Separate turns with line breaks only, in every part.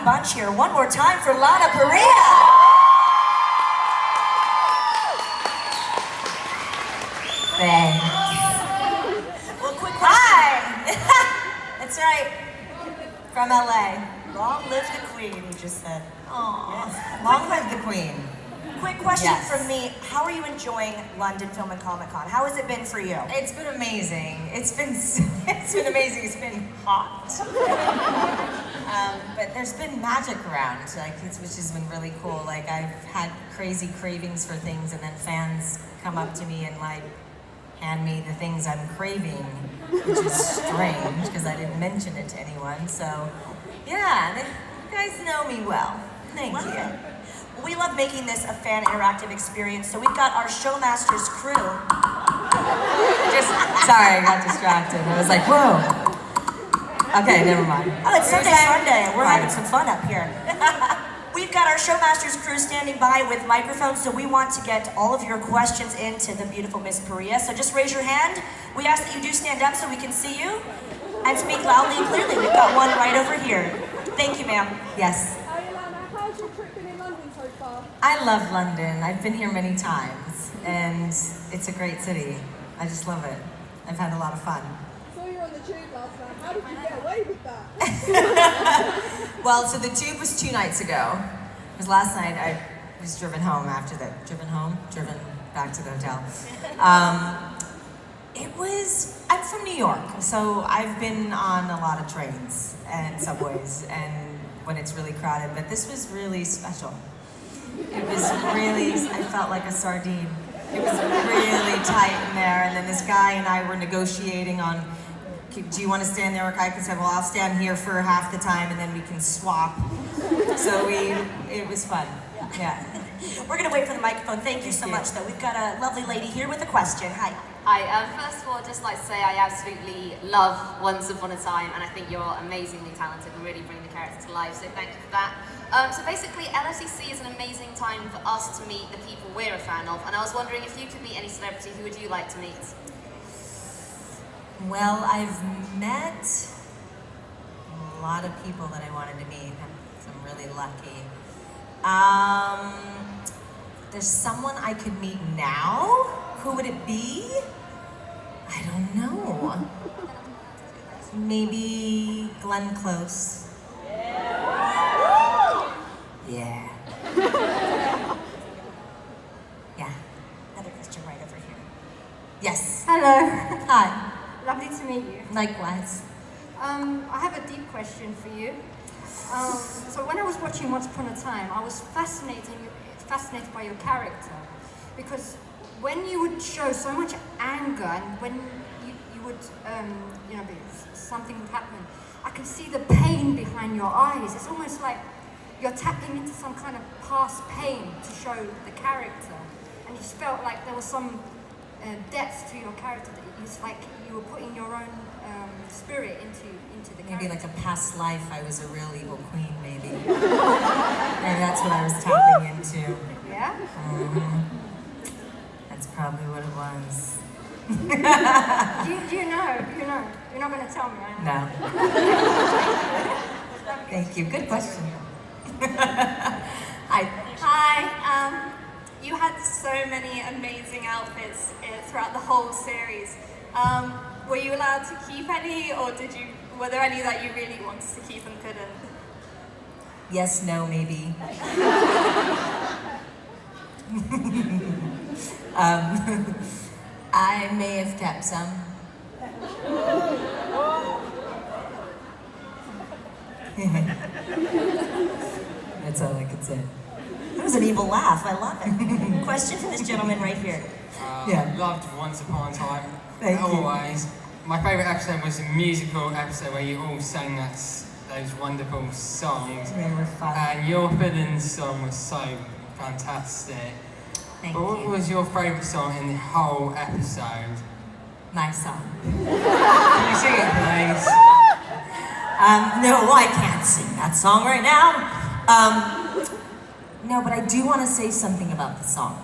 bunch here. One more time for Lana, Parrilla.
Thanks.
Well, quick question. Hi. That's right. From LA. Long live the Queen, he just said.
Aww. Yes. Long live the Queen.
Quick question
Yes.
from me. How are you enjoying London Film and Comic Con? How has it been for you?
It's been amazing. It's been amazing. It's been hot. But there's been magic around, which has been really cool. Like, I've had crazy cravings for things, and then fans come up to me and hand me the things I'm craving, which is strange because I didn't mention it to anyone. So, yeah, you guys know me well. Thank you.
We love making this a fan interactive experience, so we've got our Showmasters crew.
Sorry, I got distracted. I was like, whoa. Okay, never mind.
Oh, it's Sunday Sunday. We're having some fun up here. We've got our Showmasters crew standing by with microphones, so we want to get all of your questions into the beautiful Miss Parrilla. So just raise your hand. We ask that you do stand up so we can see you, and speak loudly and clearly. We've got one right over here. Thank you, ma'am.
Yes.
How's your trip been in London so far?
I love London. I've been here many times, and it's a great city. I just love it. I've had a lot of fun.
I saw you on the tube last night. How did you get away with that?
Well, so the tube was 2 nights ago. Because last night I was driven home after that. Driven back to the hotel. I'm from New York, so I've been on a lot of trains and subways, and when it's really crowded, but this was really special. It was really, I felt like a sardine. It was really tight in there, and then this guy and I were negotiating on, do you want to stand there? Or I could say, well, I'll stand here for half the time, and then we can swap. So it was fun, yeah.
We're gonna wait for the microphone. Thank you so much, though. We've got a lovely lady here with a question. Hi.
Hi, first of all, I'd just like to say I absolutely love Once Upon a Time, and I think you're amazingly talented and really bring the character to life, so thank you for that. So basically, LFCC is an amazing time for us to meet the people we're a fan of, and I was wondering if you could meet any celebrity, who would you like to meet?
Well, I've met a lot of people that I wanted to meet. I'm really lucky. There's someone I could meet now? Who would it be? I don't know. Maybe Glenn Close. Yeah. Yeah.
Another question right over here.
Yes.
Hello.
Hi.
Lovely to meet you.
Likewise.
I have a deep question for you. So when I was watching Once Upon a Time, I was fascinated by your character, because when you would show so much anger and when you would, something would happen, I could see the pain behind your eyes. It's almost like you're tapping into some kind of past pain to show the character, and you just felt like there was some depth to your character. That it's like you were putting your own spirit into the character.
Maybe like a past life, I was a real evil queen, maybe. Maybe that's what I was tapping into.
Yeah?
That's probably what it was.
You know. You're not going to tell me, right?
No. Thank you. Good question.
Hi. You had so many amazing outfits throughout the whole series. Were you allowed to keep any, or were there any that you really wanted to keep and couldn't?
Yes, no, maybe. I may have kept some. That's all I could say.
That was an evil laugh. I love it. Question for this gentleman right here.
Yeah.
Loved Once Upon a Time.
Thank you.
Always. My favourite episode was the musical episode where you all sang those wonderful songs.
They were fun.
And your fill-in song was so fantastic.
Thank
But what
you.
was your favourite song in the whole episode?
My song.
Can you sing it, please?
No, I can't sing that song right now. No, but I do want to say something about the song.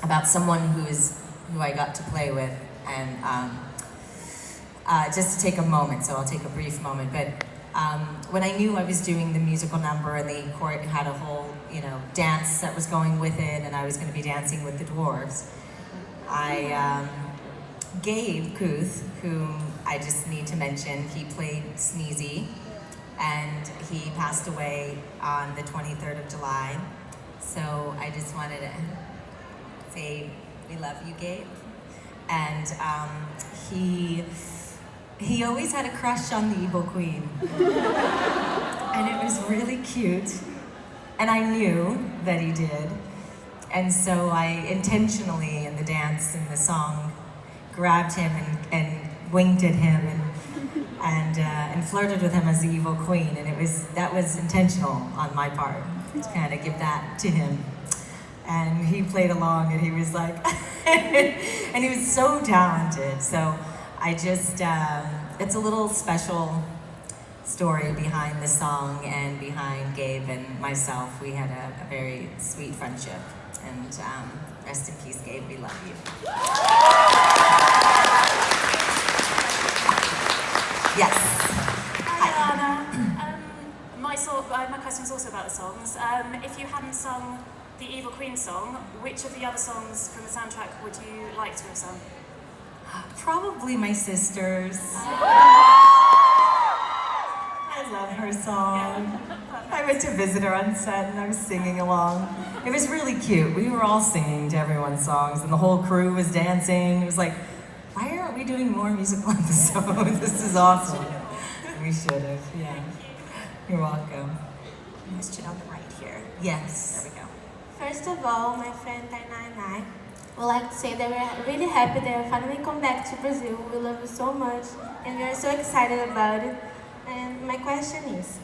About someone who I got to play with, and just to take a moment, so I'll take a brief moment, but when I knew I was doing the musical number and the court had a whole, dance that was going with it, and I was going to be dancing with the dwarves, Gabe Kuth, whom I just need to mention, he played Sneezy, and he passed away on the 23rd of July. So I just wanted to say we love you, Gabe. And he always had a crush on the Evil Queen. And it was really cute. And I knew that he did. And so I intentionally, in the dance and the song, grabbed him and winked at him and flirted with him as the Evil Queen. And that was intentional on my part, to kind of give that to him. And he played along, and he was like, and he was so talented. So I just, it's a little special story behind the song and behind Gabe and myself. We had a very sweet friendship. And rest in peace, Gabe, we love you. Yes.
Hi, Lana. My question's also about the songs. If you hadn't sung the Evil Queen song, which of the other songs from the soundtrack would you like to have sung?
Probably my sister's. I love her song. I went to visit her on set and I was singing along. It was really cute. We were all singing to everyone's songs and the whole crew was dancing. It was like, why aren't we doing more musical episodes? This is awesome. We should have, yeah. You're welcome.
Question on the right here.
Yes.
There we go.
First of all, my friend Tainá and I would like to say that we're really happy that you finally come back to Brazil. We love you so much and we are so excited about it. And my question is,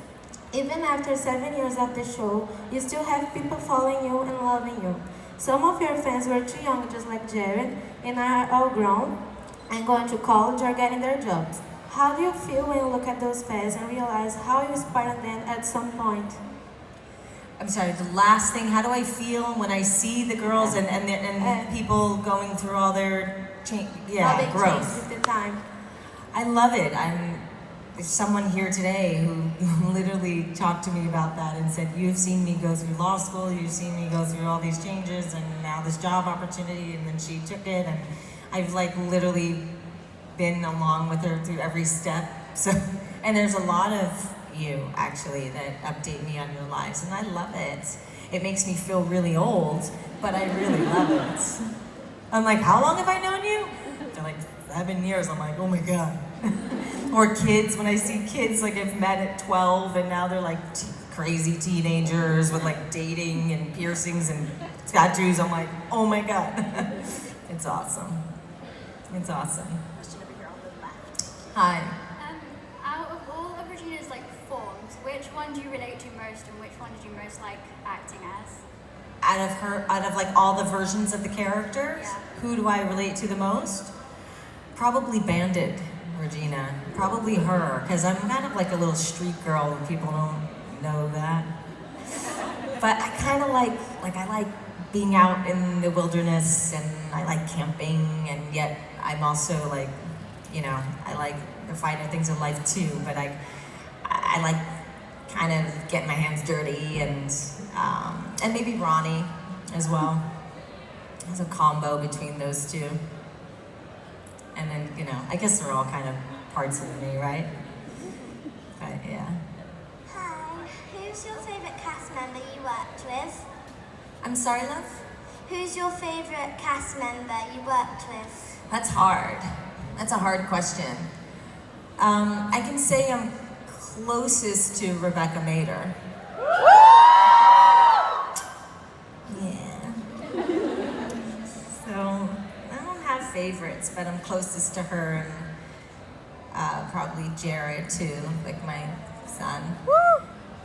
even after 7 years of the show, you still have people following you and loving you. Some of your fans were too young, just like Jared, and are all grown and going to college or getting their jobs. How do you feel when you look at those fans and realize how you inspired them at some point?
I'm sorry, the last thing, how do I feel when I see the girls and people going through all their
How they
growth?
changed with the time.
I love it. There's someone here today who literally talked to me about that and said, you've seen me go through law school, you've seen me go through all these changes, and now this job opportunity, and then she took it, and I've literally been along with her through every step. So, and there's a lot of you actually that update me on your lives, and I love it. It makes me feel really old, but I really love it. I'm like, how long have I known you? They're like, 7 years. I'm like, oh my God. Or kids, when I see kids I've met at 12 and now they're crazy teenagers with dating and piercings and tattoos. I'm like, oh my God. It's awesome. It's awesome.
Question over here on the left.
Hi.
Out of all of Regina's forms, which one do you relate to most and which one did you most like acting as?
Out of all the versions of the characters,
Yeah.
Who do I relate to the most? Probably Bandit Regina. Probably her, because I'm kind of a little street girl and people don't know that. But I kind of I like being out in the wilderness and I like camping, and yet I'm also I like the finer things in life too, but I like kind of getting my hands dirty and maybe Ronnie as well. There's a combo between those two. And then, I guess they're all kind of parts of me, right? But yeah.
Hi, who's your favourite cast member you worked with?
I'm sorry, love?
Who's your favourite cast member you worked with?
That's hard. That's a hard question. I can say I'm closest to Rebecca Mader. Yeah. So, I don't have favorites, but I'm closest to her and probably Jared too, my son.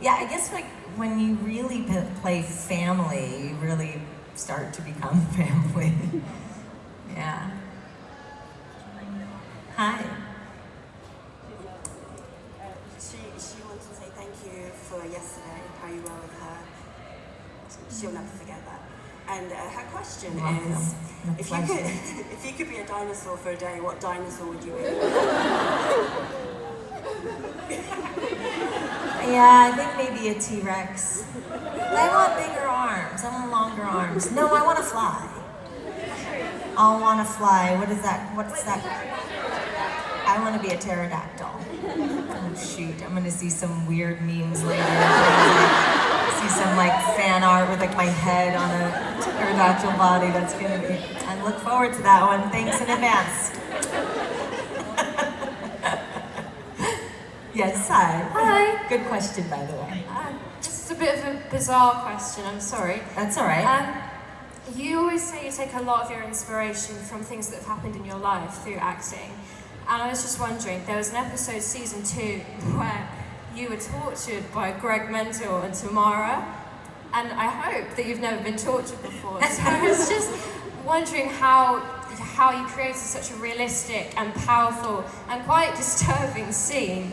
Yeah, I guess when you really play family, you really start to become family. Yeah. Hi.
She wants to say thank you for yesterday, how you were with her. She'll never forget that. And her question is, if you could be a dinosaur for a day, what dinosaur would you be?
Yeah, I think maybe a T-Rex. I want bigger arms. I want longer arms. No, I want to fly. I want to fly. What is that? What's that? I want to be a pterodactyl. Oh shoot, I'm gonna see some weird memes later. See some like fan art with like my head on a pterodactyl body. That's gonna be. I look forward to that one. Thanks in advance. Yes, hi.
Hi.
Good question, by the way.
This is a bit of a bizarre question, I'm sorry.
That's all right.
You always say you take a lot of your inspiration from things that have happened in your life through acting. And I was just wondering, there was an episode, season 2, where you were tortured by Greg Mentor and Tamara. And I hope that you've never been tortured before. So I was just wondering how you created such a realistic and powerful and quite disturbing scene,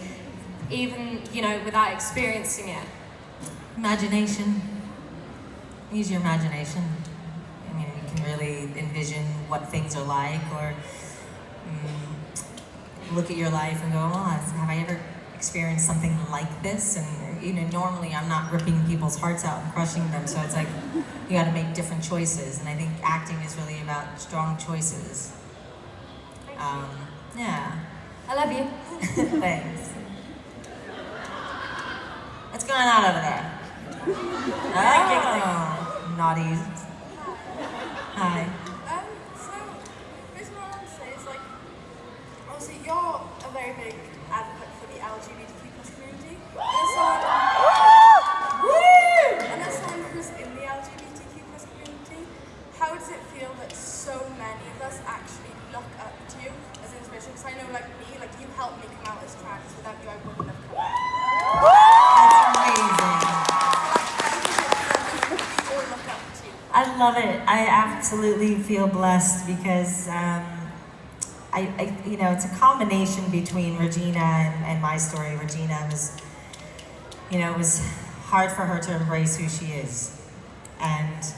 even, you know, without experiencing it.
Imagination. Use your imagination. I mean, you can really envision what things are like, or look at your life and go, oh, have I ever experienced something like this? And, you know, normally I'm not ripping people's hearts out and crushing them, so it's like, you gotta make different choices, and I think acting is really about strong choices. Yeah.
I love you.
Thanks. What's going on over there? Oh, naughty. Hi.
So, basically what I want to say is, like, obviously you're a very big advocate for the LGBTQ plus community. And as someone who's in the LGBTQ plus community, how does it feel that so many of us actually look up to you as inspiration? Because I know, like me, like you helped me come out as trans. Without you, I wouldn't have come out.
That's amazing. I love it. I absolutely feel blessed because you know, it's a combination between Regina and my story. Regina was, you know, it was hard for her to embrace who she is, and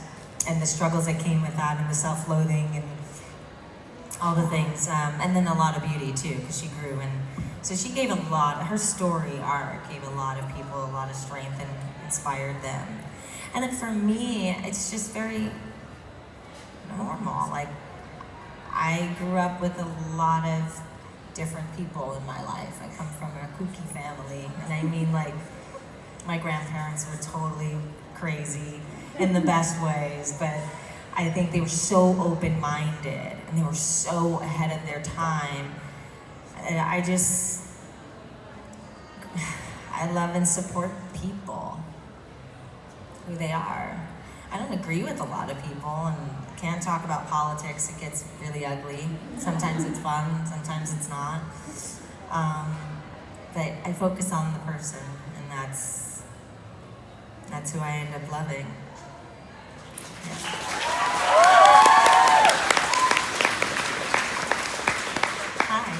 the struggles that came with that, and the self-loathing, and all the things, and then a lot of beauty too, because she grew, and so she gave a lot. Her story arc gave a lot of people a lot of strength and inspired them. And then for me, it's just very normal. Like, I grew up with a lot of different people in my life. I come from a kooky family, and I mean, like, my grandparents were totally crazy in the best ways, but I think they were so open-minded, and they were so ahead of their time. And I love and support people, who they are. I don't agree with a lot of people, and can't talk about politics. It gets really ugly. Sometimes it's fun, sometimes it's not. But I focus on the person, and that's who I end up loving. Yeah. Hi.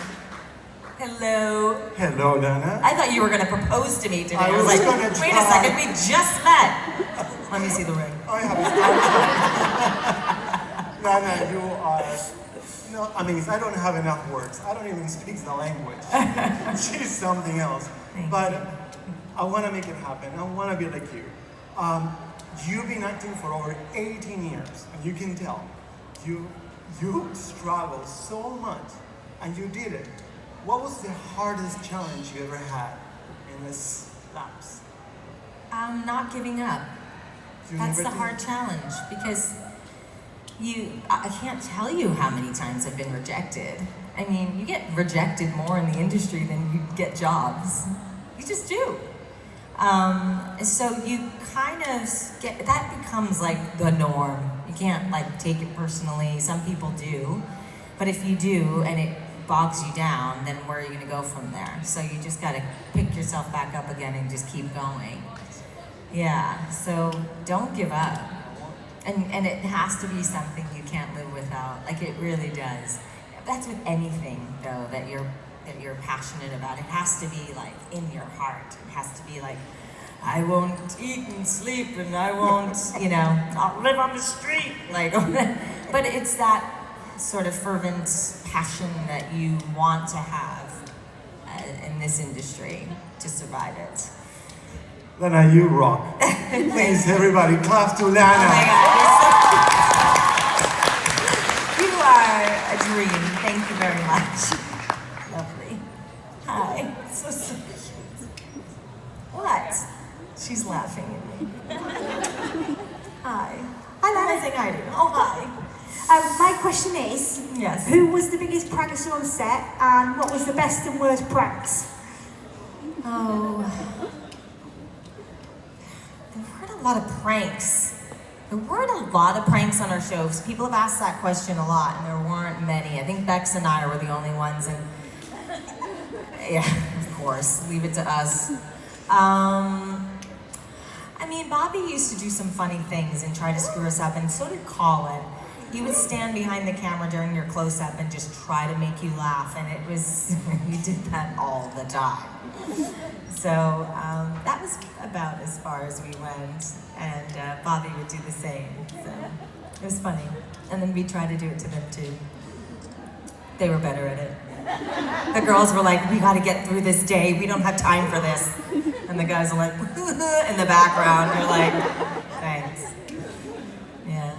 Hello.
Hello, Lana.
I thought you were going to propose to me today.
I was
like,
gonna
wait a
try.
second, we just met. Let me see the ring.
I have a Lana, you are... No, I mean, I don't have enough words. I don't even speak the language. She's something else. But I want to make it happen. I want to be like you. You've been acting for over 18 years, and you can tell. You struggled so much, and you did it. What was the hardest challenge you ever had in this lapse?
Not giving up. That's the hard challenge, because I can't tell you how many times I've been rejected. I mean, you get rejected more in the industry than you get jobs. You just do. So you kind of that becomes like the norm. You can't like take it personally. Some people do, but if you do and it bogs you down, then where are you gonna go from there? So you just gotta pick yourself back up again and just keep going. Yeah, so don't give up. And it has to be something you can't live without. Like, it really does. That's with anything, though, that you're passionate about. It has to be like in your heart. It has to be like, I won't eat and sleep, and I won't, you know, not live on the street. Like, but it's that sort of fervent passion that you want to have in this industry to survive it.
Lana, you rock. Please, everybody, clap to Lana.
Oh my God, you are a dream. Thank you very much. Lovely. Hi. So sweet. What? She's laughing at me. Hi. Hi, Lana. Say hi to you. Oh, hi.
My question is,
yes.
Who was the biggest prankster on set, and what was the best and worst pranks?
Oh, there weren't a lot of pranks. There weren't a lot of pranks on our show. People have asked that question a lot, and there weren't many. I think Bex and I were the only ones, and yeah, of course, leave it to us. I mean, Bobby used to do some funny things and try to screw us up, and so did Colin. He would stand behind the camera during your close-up and just try to make you laugh, and it was, you did that all the time. So that was about as far as we went, and Bobby would do the same, so it was funny. And then we tried to do it to them too. They were better at it. The girls were like, we gotta get through this day, we don't have time for this. And the guys are like, in the background, you're like, thanks. Yeah.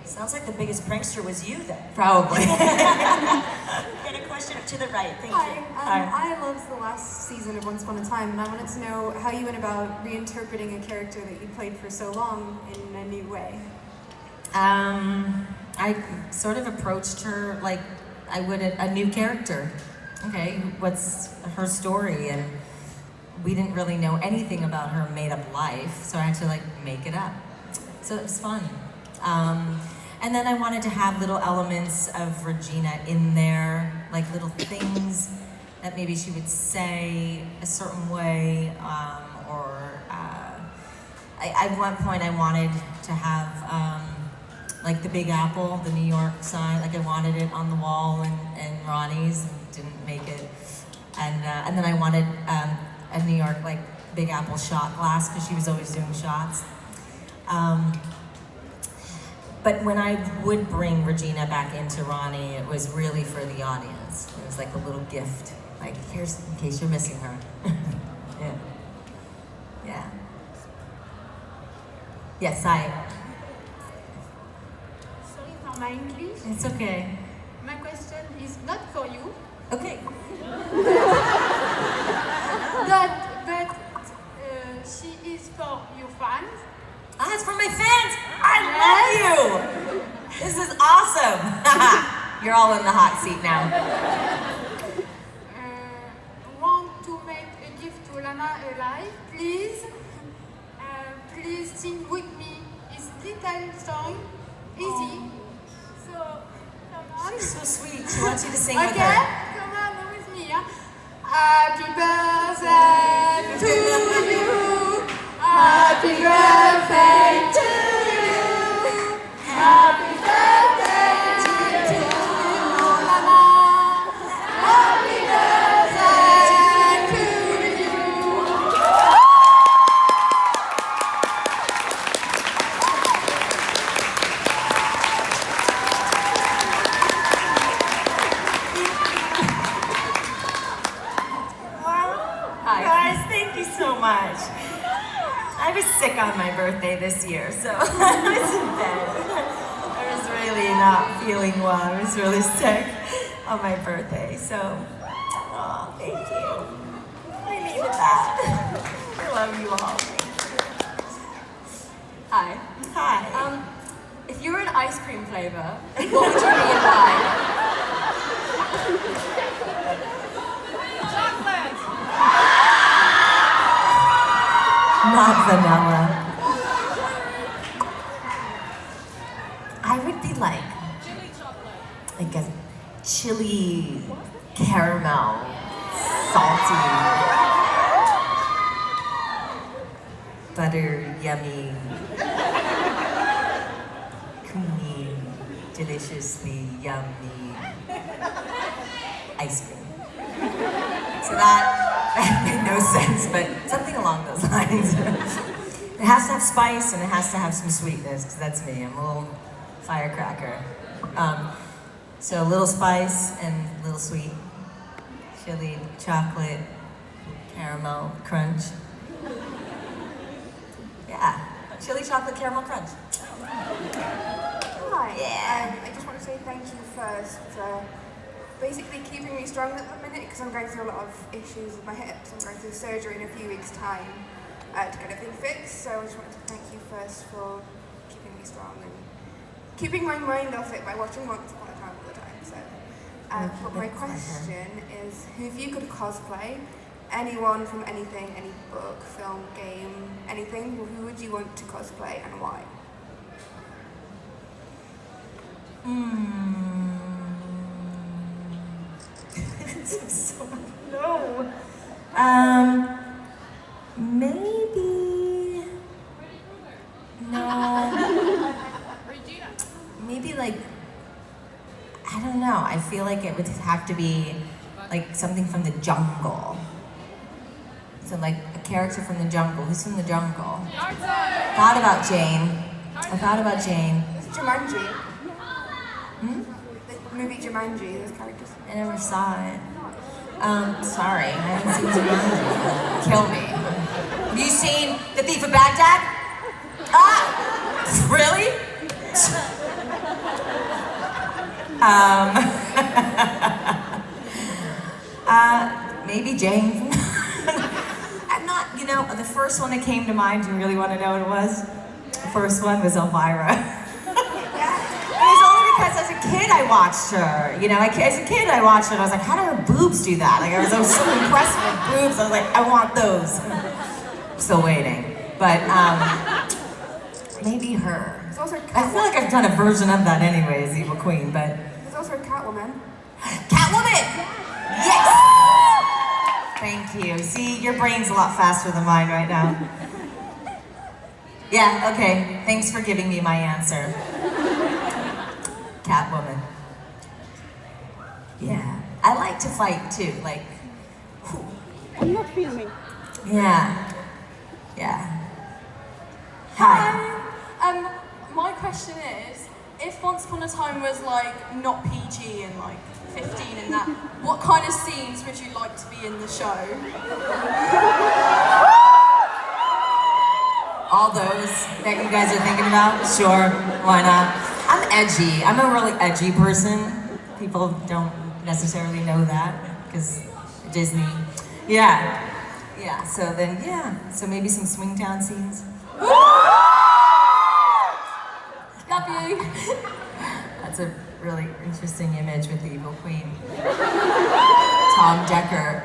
Sounds like the biggest prankster was you then.
Probably.
Get a question up to the right. Thank you.
I loved the last season of Once Upon a Time, and I wanted to know how you went about reinterpreting a character that you played for so long in a new way.
I sort of approached her like I would a new character. Okay, what's her story? And we didn't really know anything about her made-up life, so I had to like make it up. So it was fun. And then I wanted to have little elements of Regina in there, like little things that maybe she would say a certain way, at one point I wanted to have like the Big Apple, the New York sign, like I wanted it on the wall in Ronnie's, and didn't make it. And then I wanted a New York like Big Apple shot glass, because she was always doing shots. But when I would bring Regina back into Ronnie, it was really for the audience. It was like a little gift. Like, here's, in case you're missing her. Yeah. Yeah. Yes, hi.
Sorry for my English.
It's okay.
My question is not for you.
Okay.
but she is for your fans.
Ah, it's for my fans! I love you! This is awesome! You're all in the hot seat now.
Want to make a gift to Lana alive, please? Please sing with me his little song. Easy. So, come on.
She's so sweet. She wants you to sing
okay?
with her.
Come on, with me. Huh? Happy birthday to you. Happy birthday to you. Happy birthday to you, Lana. Happy birthday to you.
Hi. Guys, thank you so much. I was sick on my birthday this year, so I was in bed. I was really not feeling well. I was really sick on my birthday, so thank you. I needed that. I love you all.
Hi.
Hi.
If you were an ice cream flavor, what would you be and why?
Chocolate.
Not vanilla. I would be like a chili caramel, salty, butter, yummy, creamy, deliciously yummy ice cream. So that made no sense, but something along those lines. It has to have spice and it has to have some sweetness, because that's me. I'm a little firecracker. So a little spice and a little sweet. Chili, chocolate, caramel, crunch. chili chocolate caramel crunch.
Hi.
Yeah.
I just want to say thank you first for basically keeping me strong at the minute because I'm going through a lot of issues with my hips. I'm going through surgery in a few weeks' time to get everything fixed. So I just wanted to thank you first for keeping me strong and keeping my mind off it by watching Once Upon a Time all the time. So, but my question is, who if you could cosplay anyone from anything, any book, film, game, anything, who would you want to cosplay and why?
No. Maybe. No. Maybe like, I don't know. I feel like it would have to be like something from the jungle. So like a character from the jungle. Who's from the jungle? Thought about Jane. I thought about Jane.
It's Jumanji. The movie Jumanji, those characters.
I never saw it. Sorry, I haven't seen Jumanji. Kill me. Have you seen The Thief of Baghdad? Ah! Really? Maybe Jane. I'm not, you know, the first one that came to mind, do you really want to know what it was? The first one was Elvira. Because as a kid I watched her, you know, as a kid I watched her and I was like, how do her boobs do that? Like I was so impressed with her boobs, I was like, I want those. I'm still waiting, but maybe her. I feel like I've done a version of that anyways, Evil Queen, but.
There's also Catwoman.
Catwoman! Yes! Thank you. See, your brain's a lot faster than mine right now. Yeah, okay, thanks for giving me my answer. Catwoman. Yeah, I like to fight too, like.
I'm not filming.
Yeah. Yeah. Hi.
My question is, if Once Upon a Time was like not PG and like 15 and that, what kind of scenes would you like to be in the show?
All those that you guys are thinking about? Sure, why not? I'm edgy. I'm a really edgy person. People don't necessarily know that because Disney. Yeah. Yeah, so then, yeah. So maybe some Swingtown scenes.
Love you.
That's a really interesting image with the Evil Queen. Tom Decker.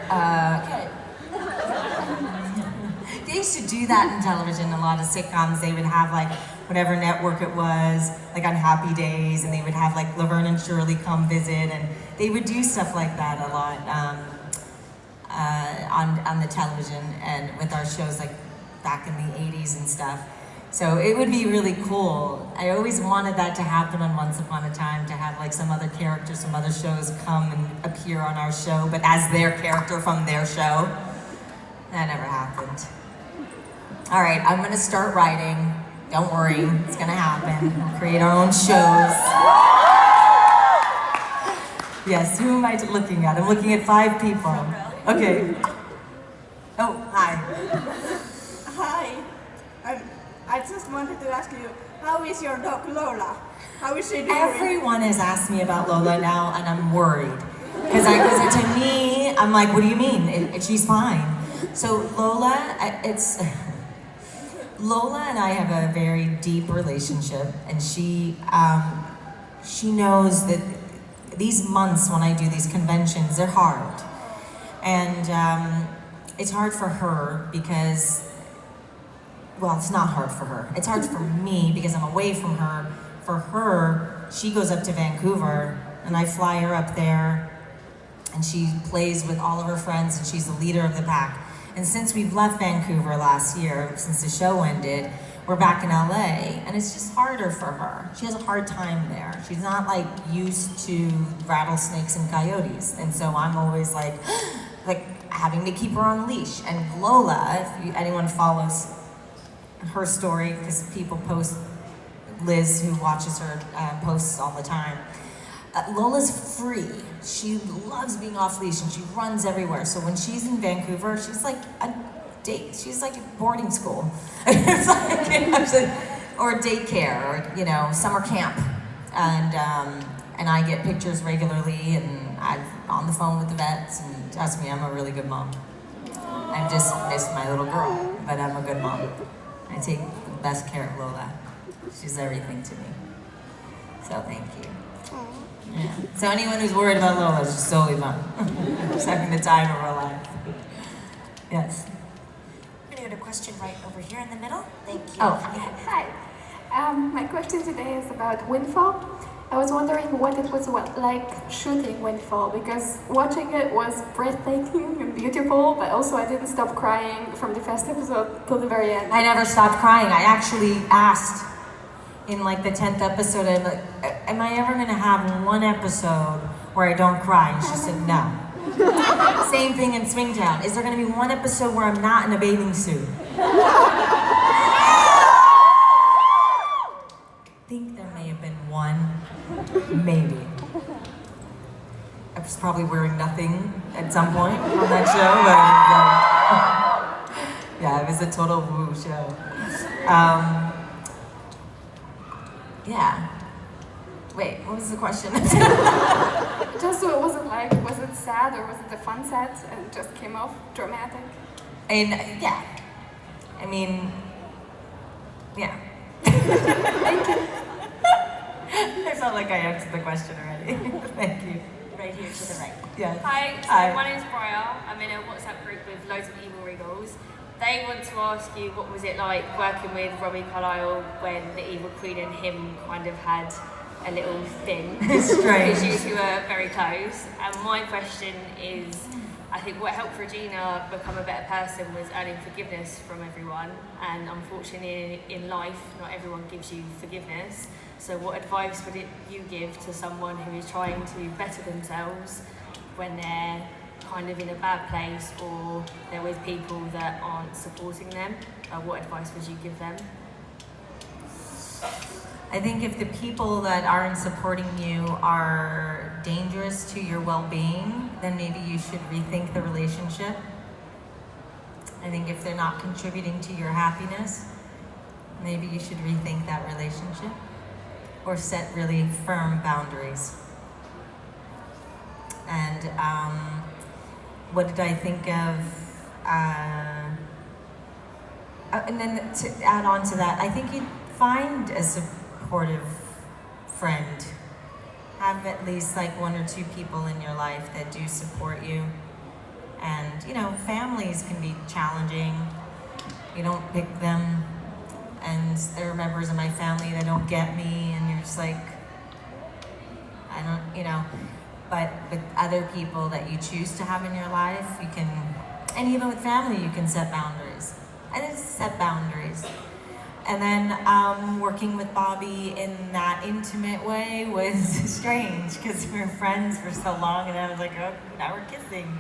They used to do that in television, a lot of sitcoms. They would have like whatever network it was, like on Happy Days, and they would have like Laverne and Shirley come visit, and they would do stuff like that a lot on the television and with our shows like back in the 80s and stuff. So it would be really cool. I always wanted that to happen on Once Upon a Time, to have like some other characters from other shows come and appear on our show, but as their character from their show. That never happened. All right, I'm gonna start writing. Don't worry, it's gonna happen. We'll create our own shows. Yes, who am I looking at? I'm looking at 5 people. Okay. Oh, hi.
Hi. I just wanted to ask you, how is your dog Lola? How is she doing?
Everyone has asked me about Lola now, and I'm worried. Because to me, I'm like, what do you mean? She's fine. So Lola, Lola and I have a very deep relationship, and she knows that these months when I do these conventions, they're hard. And it's hard for her because, well, it's not hard for her. It's hard for me because I'm away from her. For her, she goes up to Vancouver and I fly her up there and she plays with all of her friends and she's the leader of the pack. And since we've left Vancouver last year, since the show ended, we're back in LA and it's just harder for her. She has a hard time there. She's not like used to rattlesnakes and coyotes. And so I'm always like having to keep her on a leash. And Lola, if anyone follows her story, because people post, Liz who watches her posts all the time, Lola's free. She loves being off leash and she runs everywhere. So when she's in Vancouver, she's like a she's like at boarding school. It's like, or daycare, or, you know, summer camp. And I get pictures regularly, and I'm on the phone with the vets, and trust me, I'm a really good mom. I just miss my little girl, but I'm a good mom. I take the best care of Lola. She's everything to me. So thank you. Yeah. So anyone who's worried about Lola is just totally fine. Just having the time of her life. Yes.
We're gonna get a question right over here in the middle. Thank you.
Oh.
Hi. My question today is about Windfall. I was wondering what it was like shooting Windfall, because watching it was breathtaking and beautiful, but also I didn't stop crying from the first episode till the very end.
I never stopped crying. I actually asked in like the 10th episode, I'm like, am I ever gonna have one episode where I don't cry? And she said no. Same thing in Swingtown. Is there gonna be one episode where I'm not in a bathing suit? I think there may have been one, maybe. I was probably wearing nothing at some point on that show, but yeah, it was a total woo show. Yeah. Wait, what was the question?
Just so it wasn't like, was it sad or was it a fun set and it just came off dramatic?
And yeah, I mean, yeah.
Thank you.
I felt like I answered the question already. Thank you.
Right here to the right.
Yes.
Hi, so
Hi.
my name's Briar. I'm in a WhatsApp group with loads of evil regals. They want to ask you, what was it like working with Robbie Carlyle when the Evil Queen and him kind of had a little thing?
Strange.
Because you two were very close. And my question is, I think what helped Regina become a better person was earning forgiveness from everyone. And unfortunately in life, not everyone gives you forgiveness. So what advice would you give to someone who is trying to better themselves when they're kind of in a bad place, or they're with people that aren't supporting them? What advice would you give them?
I think if the people that aren't supporting you are dangerous to your well-being, then maybe you should rethink the relationship. I think if they're not contributing to your happiness, maybe you should rethink that relationship or set really firm boundaries. And what did I think of? And then to add on to that, I think you'd find a supportive friend. Have at least like one or two people in your life that do support you. And you know, families can be challenging. You don't pick them. And there are members of my family that don't get me, and you're just like, I don't, you know. But with other people that you choose to have in your life, you can, and even with family, you can set boundaries. I just set boundaries. And then working with Bobby in that intimate way was strange, because we were friends for so long, and I was like, oh, now we're kissing.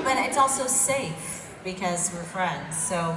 But it's also safe, because we're friends. So